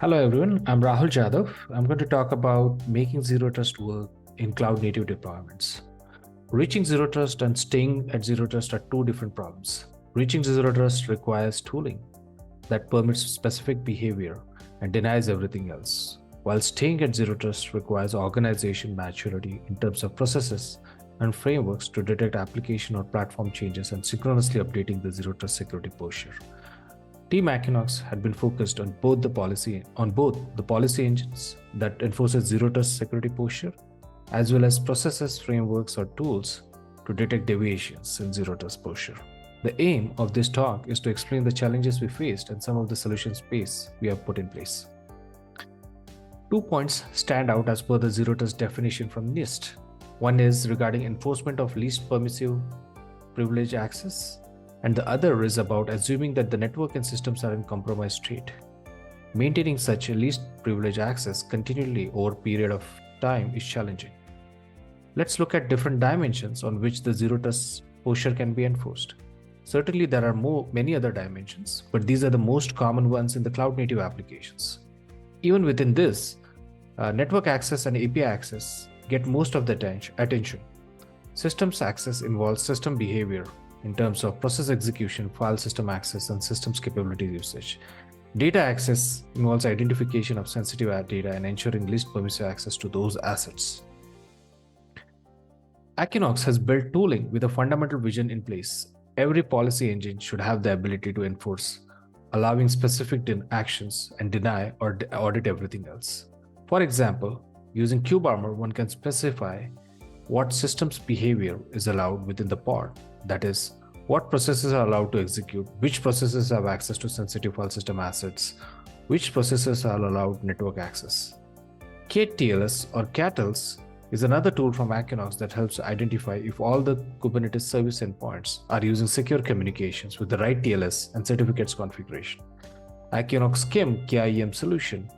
Hello everyone, I'm Rahul Jadhav. I'm going to talk about making zero trust work in cloud native deployments. Reaching zero trust and staying at zero trust are two different problems. Reaching zero trust requires tooling that permits specific behavior and denies everything else, while staying at zero trust requires organization maturity in terms of processes and frameworks to detect application or platform changes and synchronously updating the zero trust security posture. Team AccuKnox had been focused on both the policy engines that enforces zero trust security posture, as well as processes, frameworks, or tools to detect deviations in zero trust posture. The aim of this talk is to explain the challenges we faced and some of the solution space we have put in place. 2 points stand out as per the zero trust definition from NIST. One is regarding enforcement of least permissive privilege access, and the other is about assuming that the network and systems are in compromised state. Maintaining such a least privilege access continually over a period of time is challenging. Let's look at different dimensions on which the zero trust posture can be enforced. Certainly, there are many other dimensions, but these are the most common ones in the cloud native applications. Even within this, network access and API access get most of the attention. Systems access involves system behavior in terms of process execution, file system access, and systems capability usage. Data access involves identification of sensitive data and ensuring least permissive access to those assets. AccuKnox has built tooling with a fundamental vision in place. Every policy engine should have the ability to enforce, allowing specific actions and deny or audit everything else. For example, using KubeArmor, one can specify what systems behavior is allowed within the pod. That is, what processes are allowed to execute, which processes have access to sensitive file system assets, which processes are allowed network access. K8TLS or CATLS is another tool from AccuKnox that helps identify if all the Kubernetes service endpoints are using secure communications with the right TLS and certificates configuration. AccuKnox KIM solution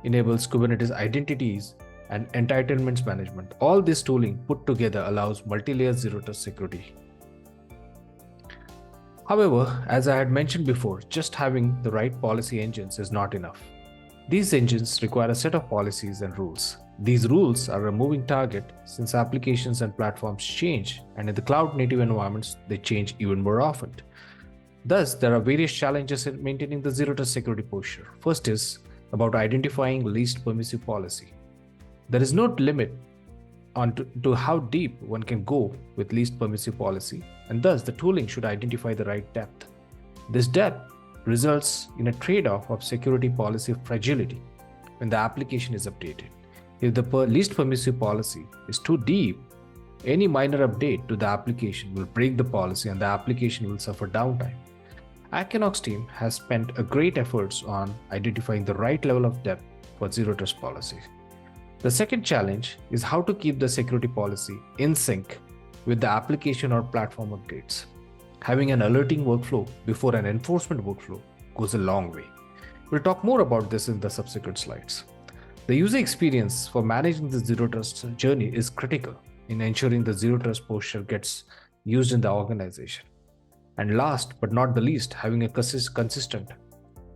enables Kubernetes identities and entitlements management. All this tooling put together allows multi-layer zero trust security. However, as I had mentioned before, just having the right policy engines is not enough. These engines require a set of policies and rules. These rules are a moving target since applications and platforms change, and in the cloud native environments, they change even more often. Thus, there are various challenges in maintaining the zero trust security posture. First is about identifying least permissive policy. There is no limit to how deep one can go with least permissive policy, and thus the tooling should identify the right depth. This depth results in a trade-off of security policy fragility when the application is updated. If the least permissive policy is too deep, any minor update to the application will break the policy and the application will suffer downtime. AccuKnox team has spent a great efforts on identifying the right level of depth for zero trust policies. The second challenge is how to keep the security policy in sync with the application or platform updates. Having an alerting workflow before an enforcement workflow goes a long way. We'll talk more about this in the subsequent slides. The user experience for managing the zero trust journey is critical in ensuring the zero trust posture gets used in the organization. And last but not the least, having a consistent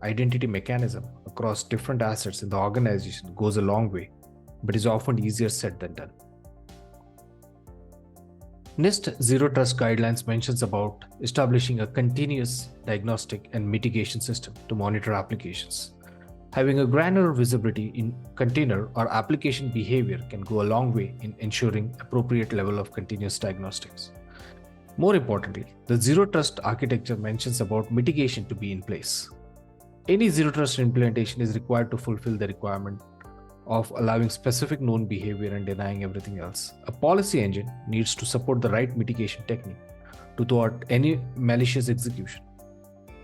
identity mechanism across different assets in the organization goes a long way, but is often easier said than done. NIST Zero Trust Guidelines mentions about establishing a continuous diagnostic and mitigation system to monitor applications. Having a granular visibility in container or application behavior can go a long way in ensuring appropriate level of continuous diagnostics. More importantly, the Zero Trust architecture mentions about mitigation to be in place. Any Zero Trust implementation is required to fulfill the requirement of allowing specific known behavior and denying everything else. A policy engine needs to support the right mitigation technique to thwart any malicious execution.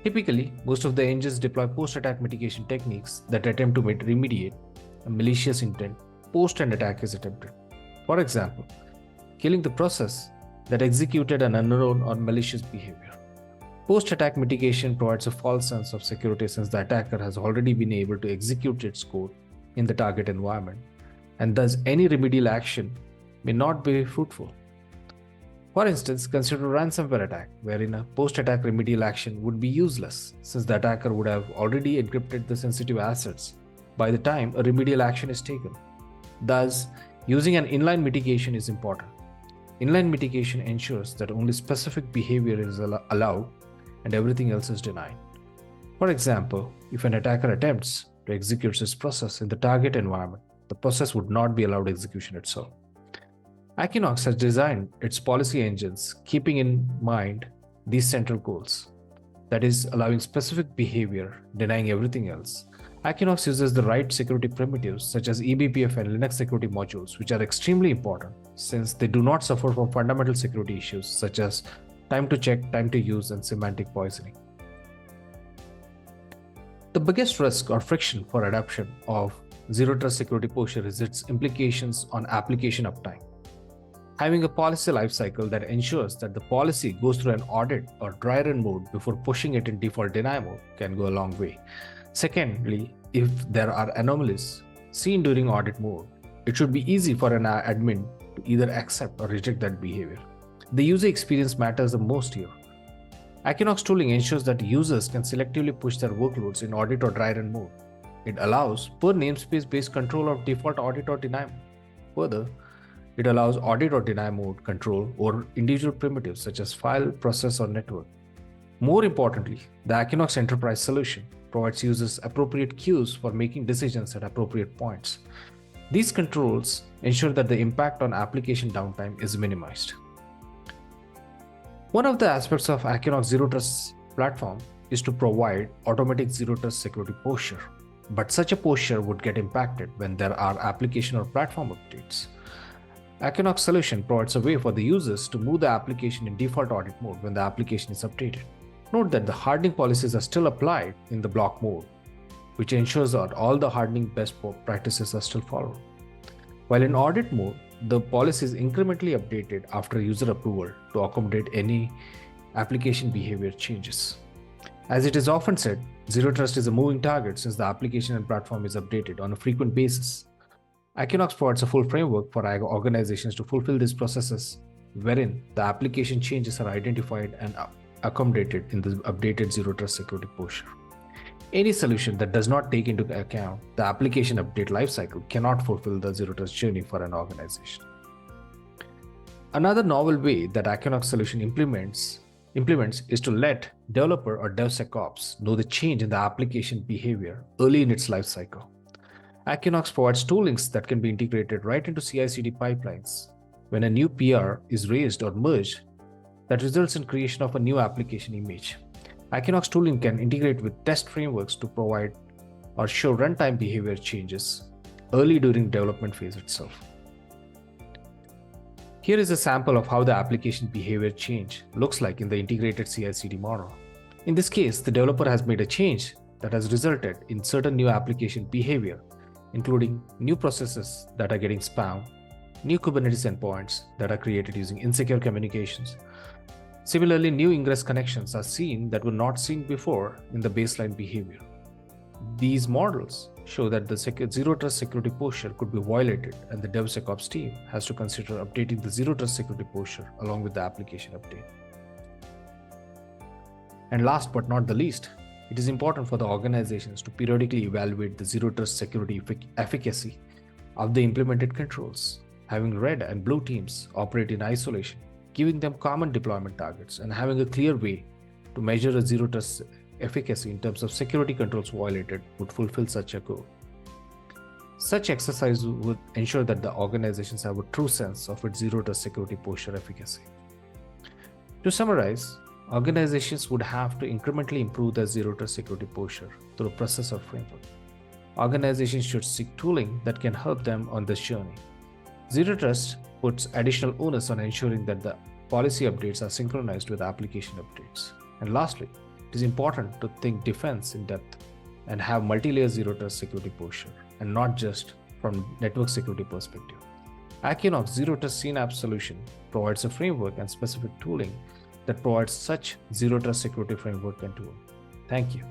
Typically, most of the engines deploy post-attack mitigation techniques that attempt to remediate a malicious intent post an attack is attempted. For example, killing the process that executed an unknown or malicious behavior. Post-attack mitigation provides a false sense of security since the attacker has already been able to execute its code in the target environment, and thus any remedial action may not be fruitful. For instance, consider a ransomware attack, wherein a post-attack remedial action would be useless, since the attacker would have already encrypted the sensitive assets by the time a remedial action is taken. Thus, using an inline mitigation is important. Inline mitigation ensures that only specific behavior is allowed and everything else is denied. For example, if an attacker attempts to execute this process in the target environment, the process would not be allowed execution itself. AccuKnox has designed its policy engines keeping in mind these central goals, that is, allowing specific behavior, denying everything else. AccuKnox uses the right security primitives such as eBPF and Linux security modules, which are extremely important since they do not suffer from fundamental security issues such as time to check, time to use, and semantic poisoning. The biggest risk or friction for adoption of Zero Trust security posture is its implications on application uptime. Having a policy lifecycle that ensures that the policy goes through an audit or dry run mode before pushing it in default deny mode can go a long way. Secondly, if there are anomalies seen during audit mode, it should be easy for an admin to either accept or reject that behavior. The user experience matters the most here. AccuKnox tooling ensures that users can selectively push their workloads in audit or dry run mode. It allows per namespace-based control of default audit or deny mode. Further, it allows audit or deny mode control over individual primitives such as file, process, or network. More importantly, the AccuKnox Enterprise solution provides users appropriate queues for making decisions at appropriate points. These controls ensure that the impact on application downtime is minimized. One of the aspects of AccuKnox Zero Trust platform is to provide automatic Zero Trust security posture, but such a posture would get impacted when there are application or platform updates. AccuKnox solution provides a way for the users to move the application in default audit mode when the application is updated. Note that the hardening policies are still applied in the block mode, which ensures that all the hardening best practices are still followed. While in audit mode, the policy is incrementally updated after user approval to accommodate any application behavior changes. As it is often said, Zero Trust is a moving target since the application and platform is updated on a frequent basis. AccuKnox provides a full framework for organizations to fulfill these processes, wherein the application changes are identified and accommodated in the updated Zero Trust security posture. Any solution that does not take into account the application update lifecycle cannot fulfill the Zero Trust journey for an organization. Another novel way that AccuKnox solution implements is to let developer or DevSecOps know the change in the application behavior early in its lifecycle. AccuKnox provides toolings that can be integrated right into CI/CD pipelines. When a new PR is raised or merged, that results in creation of a new application image. AccuKnox tooling can integrate with test frameworks to provide or show runtime behavior changes early during development phase itself. Here is a sample of how the application behavior change looks like in the integrated CI/CD model. In this case, the developer has made a change that has resulted in certain new application behavior, including new processes that are getting spammed, new Kubernetes endpoints that are created using insecure communications. Similarly, new ingress connections are seen that were not seen before in the baseline behavior. These models show that the Zero Trust security posture could be violated, and the DevSecOps team has to consider updating the Zero Trust security posture along with the application update. And last but not the least, it is important for the organizations to periodically evaluate the Zero Trust security efficacy of the implemented controls. Having red and blue teams operate in isolation, giving them common deployment targets, and having a clear way to measure a Zero Trust efficacy in terms of security controls violated would fulfill such a goal. Such exercise would ensure that the organizations have a true sense of its Zero Trust security posture efficacy. To summarize, organizations would have to incrementally improve their Zero Trust security posture through a process or framework. Organizations should seek tooling that can help them on this journey. Zero Trust puts additional onus on ensuring that the policy updates are synchronized with application updates. And lastly, it is important to think defense in depth and have multi-layer Zero Trust security posture, and not just from network security perspective. AccuKnox Zero Trust CNAPP solution provides a framework and specific tooling that provides such Zero Trust security framework and tool. Thank you.